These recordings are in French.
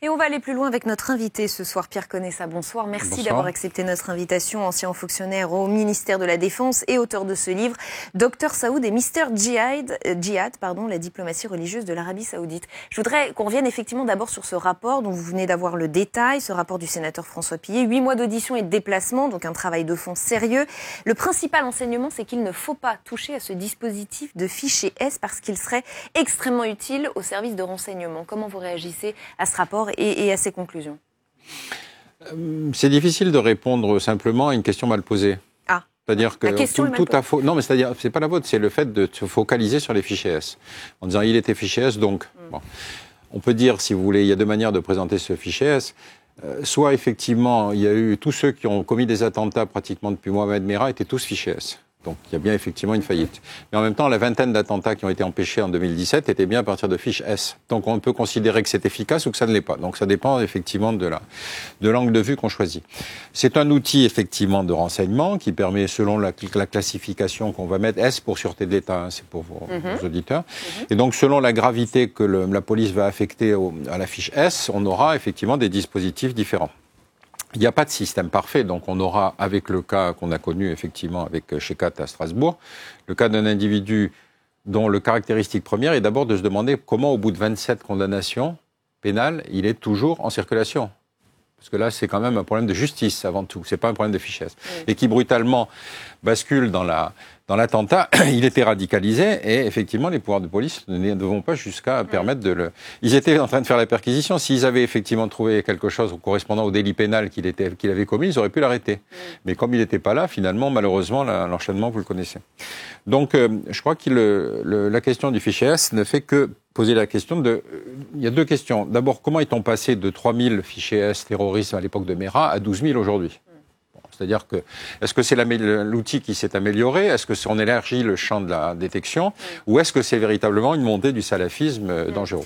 Et on va aller plus loin avec notre invité ce soir, Pierre Conessa. Bonsoir, merci d'avoir accepté notre invitation. Ancien fonctionnaire au ministère de la Défense et auteur de ce livre, Dr Saoud et Mr Djihad, la diplomatie religieuse de l'Arabie Saoudite. Je voudrais qu'on revienne effectivement d'abord sur ce rapport dont vous venez d'avoir le détail, ce rapport du sénateur François Pillet. 8 mois d'audition et de déplacement, donc un travail de fond sérieux. Le principal enseignement, c'est qu'il ne faut pas toucher à ce dispositif de fichier S parce qu'il serait extrêmement utile au service de renseignement. Comment vous réagissez à ce rapport et à ses conclusions? C'est difficile de répondre simplement à une question mal posée. Ah, c'est-à-dire que la question est mal posée. Non, mais c'est-à-dire, c'est pas la vôtre, c'est le fait de se focaliser sur les fichiers S. En disant, il était fichier S, donc... Bon. On peut dire, si vous voulez, il y a deux manières de présenter ce fichier S. Soit, effectivement, il y a eu... Tous ceux qui ont commis des attentats pratiquement depuis Mohamed Merah étaient tous fichiers S. Donc, il y a bien effectivement une faillite. Mais en même temps, la vingtaine d'attentats qui ont été empêchés en 2017 étaient bien à partir de fiches S. Donc, on peut considérer que c'est efficace ou que ça ne l'est pas. Donc, ça dépend effectivement de l'angle de vue qu'on choisit. C'est un outil effectivement de renseignement qui permet, selon la classification qu'on va mettre, S pour sûreté de l'État, hein, c'est pour vos auditeurs. Et donc, selon la gravité que la police va affecter à la fiche S, on aura effectivement des dispositifs différents. Il n'y a pas de système parfait, donc on aura, avec le cas qu'on a connu effectivement avec Shekat à Strasbourg, le cas d'un individu dont le caractéristique première est d'abord de se demander comment, au bout de 27 condamnations pénales, il est toujours en circulation. Parce que là, c'est quand même un problème de justice avant tout, c'est pas un problème de fichesse. Et qui brutalement bascule dans l'attentat, il était radicalisé et effectivement les pouvoirs de police ne vont pas jusqu'à permettre de le... Ils étaient en train de faire la perquisition. S'ils avaient effectivement trouvé quelque chose correspondant au délit pénal qu'il avait commis, ils auraient pu l'arrêter. Mais comme il n'était pas là, finalement, malheureusement, l'enchaînement, vous le connaissez. Donc, je crois que la question du fichier S ne fait que poser la question de... Il y a deux questions. D'abord, comment est-on passé de 3000 fichiers S terrorisme à l'époque de Merah à 12 000 aujourd'hui ? C'est-à-dire que, est-ce que c'est l'outil qui s'est amélioré? Est-ce que on élargit le champ de la détection? Ou est-ce que c'est véritablement une montée du salafisme dangereux?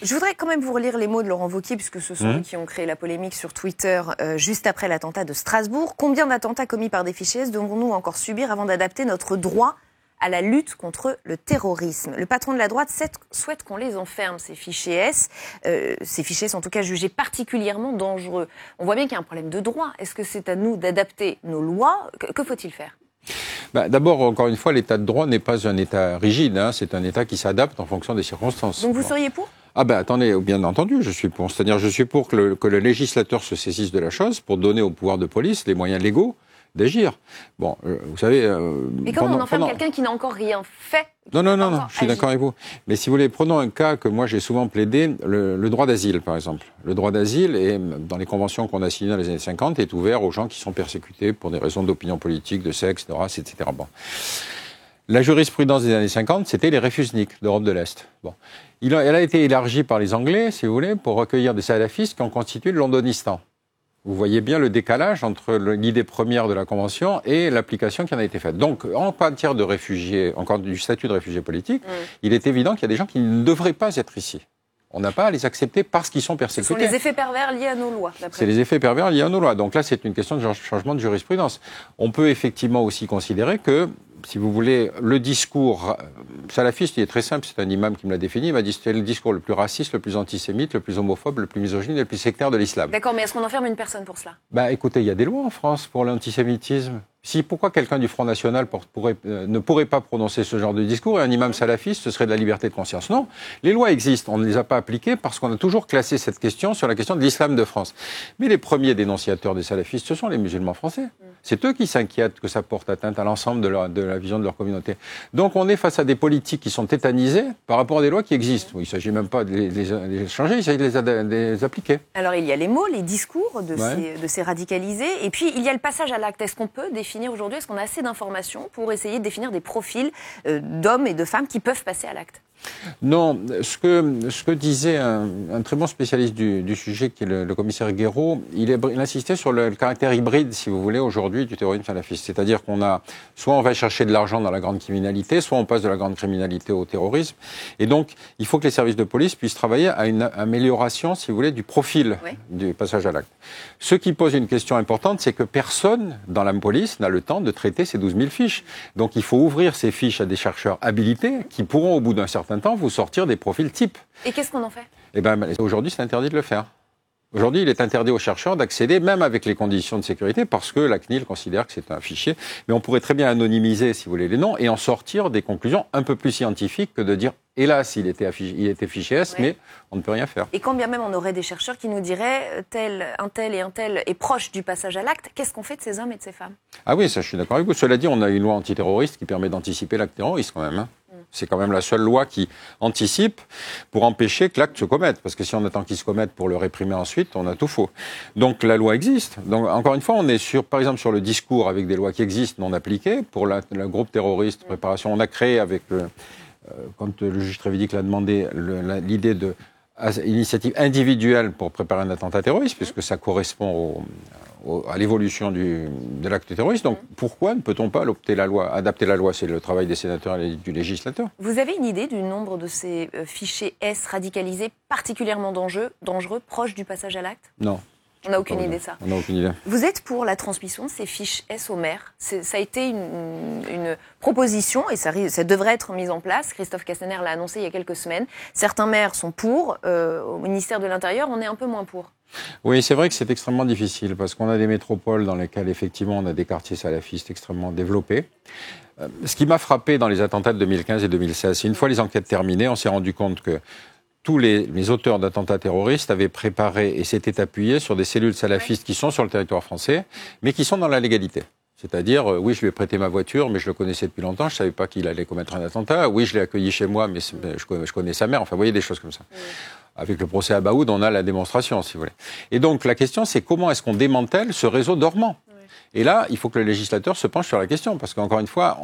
Je voudrais quand même vous relire les mots de Laurent Wauquiez, puisque ce sont eux qui ont créé la polémique sur Twitter juste après l'attentat de Strasbourg. Combien d'attentats commis par des fichiers S devons-nous encore subir avant d'adapter notre droit à la lutte contre le terrorisme? Le patron de la droite souhaite qu'on les enferme, ces fichiers S. Ces fichiers S, en tout cas, jugés particulièrement dangereux. On voit bien qu'il y a un problème de droit. Est-ce que c'est à nous d'adapter nos lois? Que faut-il faire? D'abord, encore une fois, l'état de droit n'est pas un état rigide. Hein. C'est un état qui s'adapte en fonction des circonstances. Donc vous seriez pour? Attendez, bien entendu, je suis pour. C'est-à-dire, je suis pour que le législateur se saisisse de la chose pour donner au pouvoir de police les moyens légaux d'agir. Bon, vous savez... Mais comment on enferme quelqu'un qui n'a encore rien fait? Non, je suis d'accord avec vous. Mais si vous voulez, prenons un cas que moi j'ai souvent plaidé, le droit d'asile, par exemple. Le droit d'asile, dans les conventions qu'on a signées dans les années 50, est ouvert aux gens qui sont persécutés pour des raisons d'opinion politique, de sexe, de race, etc. Bon. La jurisprudence des années 50, c'était les refusniks d'Europe de l'Est. Bon. Elle a été élargie par les Anglais, si vous voulez, pour recueillir des salafistes qui ont constitué le Londonistan. Vous voyez bien le décalage entre l'idée première de la Convention et l'application qui en a été faite. Donc, en matière de réfugiés, encore du statut de réfugié politique, il est évident qu'il y a des gens qui ne devraient pas être ici. On n'a pas à les accepter parce qu'ils sont persécutés. Ce sont les effets pervers liés à nos lois. C'est les effets pervers liés à nos lois. Donc là, c'est une question de changement de jurisprudence. On peut effectivement aussi considérer que, si vous voulez, le discours salafiste, il est très simple, c'est un imam qui me l'a défini, il m'a dit que c'était le discours le plus raciste, le plus antisémite, le plus homophobe, le plus misogyne et le plus sectaire de l'islam. D'accord, mais est-ce qu'on enferme une personne pour cela? Écoutez, il y a des lois en France pour l'antisémitisme. Pourquoi quelqu'un du Front National ne pourrait pas prononcer ce genre de discours et un imam salafiste, ce serait de la liberté de conscience? Non, les lois existent, on ne les a pas appliquées parce qu'on a toujours classé cette question sur la question de l'islam de France. Mais les premiers dénonciateurs des salafistes, ce sont les musulmans français. C'est eux qui s'inquiètent que ça porte atteinte à l'ensemble de la vision de leur communauté. Donc on est face à des politiques qui sont tétanisées par rapport à des lois qui existent. Il ne s'agit même pas de les changer, il s'agit de les appliquer. Alors il y a les mots, les discours de ces radicalisés, et puis il y a le passage à l'acte. Est-ce qu'on peut définir aujourd'hui, est-ce qu'on a assez d'informations pour essayer de définir des profils d'hommes et de femmes qui peuvent passer à l'acte? Non, ce que disait un très bon spécialiste du sujet, qui est le commissaire Guéraud, il insistait sur le caractère hybride, si vous voulez, aujourd'hui du terrorisme salafiste. C'est-à-dire soit on va chercher de l'argent dans la grande criminalité, soit on passe de la grande criminalité au terrorisme. Et donc, il faut que les services de police puissent travailler à une amélioration, si vous voulez, du profil du passage à l'acte. Ce qui pose une question importante, c'est que personne dans la police n'a le temps de traiter ces 12 000 fiches. Donc, il faut ouvrir ces fiches à des chercheurs habilités qui pourront, au bout d'un certain temps, vous sortir des profils types. Et qu'est-ce qu'on en fait? Eh ben, aujourd'hui, c'est interdit de le faire. Aujourd'hui, il est interdit aux chercheurs d'accéder, même avec les conditions de sécurité, parce que la CNIL considère que c'est un fichier. Mais on pourrait très bien anonymiser, si vous voulez, les noms et en sortir des conclusions un peu plus scientifiques que de dire, hélas, il était fichier S, mais on ne peut rien faire. Et quand bien même on aurait des chercheurs qui nous diraient, un tel est proche du passage à l'acte, qu'est-ce qu'on fait de ces hommes et de ces femmes? Ah oui, ça, je suis d'accord avec vous. Cela dit, on a une loi antiterroriste qui permet d'anticiper l'acte terroriste, quand même. C'est quand même la seule loi qui anticipe pour empêcher que l'acte se commette. Parce que si on attend qu'il se commette pour le réprimer ensuite, on a tout faux. Donc la loi existe. Donc encore une fois, on est par exemple sur le discours avec des lois qui existent non appliquées. Pour le groupe terroriste, préparation, on a créé avec, quand le juge Trévidic l'a demandé, l'idée de initiative individuelle pour préparer un attentat terroriste, puisque ça correspond à l'évolution de l'acte terroriste. Donc pourquoi ne peut-on pas adapter la loi? C'est le travail des sénateurs et du législateur. Vous avez une idée du nombre de ces fichiers S radicalisés particulièrement dangereux, proches du passage à l'acte? Non. On n'a aucune idée de ça. On n'a aucune idée. Vous êtes pour la transmission de ces fiches S aux maires. Ça a été une proposition et ça devrait être mis en place. Christophe Castaner l'a annoncé il y a quelques semaines. Certains maires sont pour. Au ministère de l'Intérieur, on est un peu moins pour. Oui, c'est vrai que c'est extrêmement difficile parce qu'on a des métropoles dans lesquelles, effectivement, on a des quartiers salafistes extrêmement développés. Ce qui m'a frappé dans les attentats de 2015 et 2016, c'est une fois les enquêtes terminées, on s'est rendu compte que tous les auteurs d'attentats terroristes avaient préparé et s'étaient appuyés sur des cellules salafistes qui sont sur le territoire français, mais qui sont dans la légalité. C'est-à-dire, oui, je lui ai prêté ma voiture, mais je le connaissais depuis longtemps, je ne savais pas qu'il allait commettre un attentat. Oui, je l'ai accueilli chez moi, mais je connais sa mère. Enfin, vous voyez, des choses comme ça. Avec le procès Abaoud, on a la démonstration, si vous voulez. Et donc, la question, c'est comment est-ce qu'on démantèle ce réseau dormant ? Et là, il faut que le législateur se penche sur la question, parce qu'encore une fois,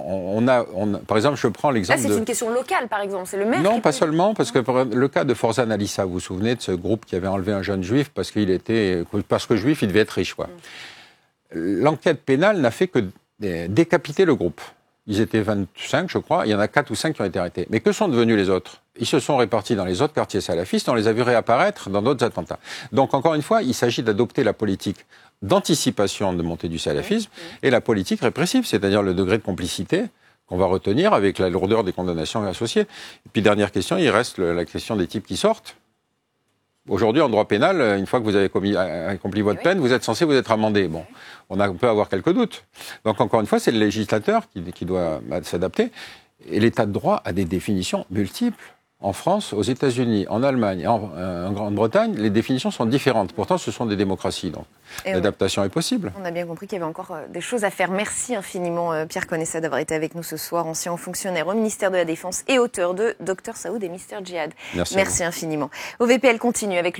par exemple, je prends l'exemple Là, c'est une question locale, par exemple, c'est le maire. Non, pas seulement, parce que le cas de Forzan Alissa, vous vous souvenez de ce groupe qui avait enlevé un jeune juif parce que juif, il devait être riche, quoi. L'enquête pénale n'a fait que décapiter le groupe. Ils étaient 25, je crois. Il y en a 4 ou 5 qui ont été arrêtés. Mais que sont devenus les autres? Ils se sont répartis dans les autres quartiers salafistes. On les a vus réapparaître dans d'autres attentats. Donc, encore une fois, il s'agit d'adopter la politique d'anticipation de montée du salafisme et la politique répressive, c'est-à-dire le degré de complicité qu'on va retenir avec la lourdeur des condamnations associées. Et puis, dernière question, il reste la question des types qui sortent. Aujourd'hui, en droit pénal, une fois que vous avez accompli votre peine, vous êtes censé vous être amendé. Bon, on peut avoir quelques doutes. Donc, encore une fois, c'est le législateur qui doit s'adapter. Et l'état de droit a des définitions multiples. En France, aux États-Unis, en Allemagne, en Grande-Bretagne, les définitions sont différentes. Pourtant, ce sont des démocraties, donc l'adaptation est possible. On a bien compris qu'il y avait encore des choses à faire. Merci infiniment, Pierre Conessa, d'avoir été avec nous ce soir, ancien fonctionnaire au ministère de la Défense et auteur de Dr Saoud et Mr Djihad. Merci infiniment. OVPL continue avec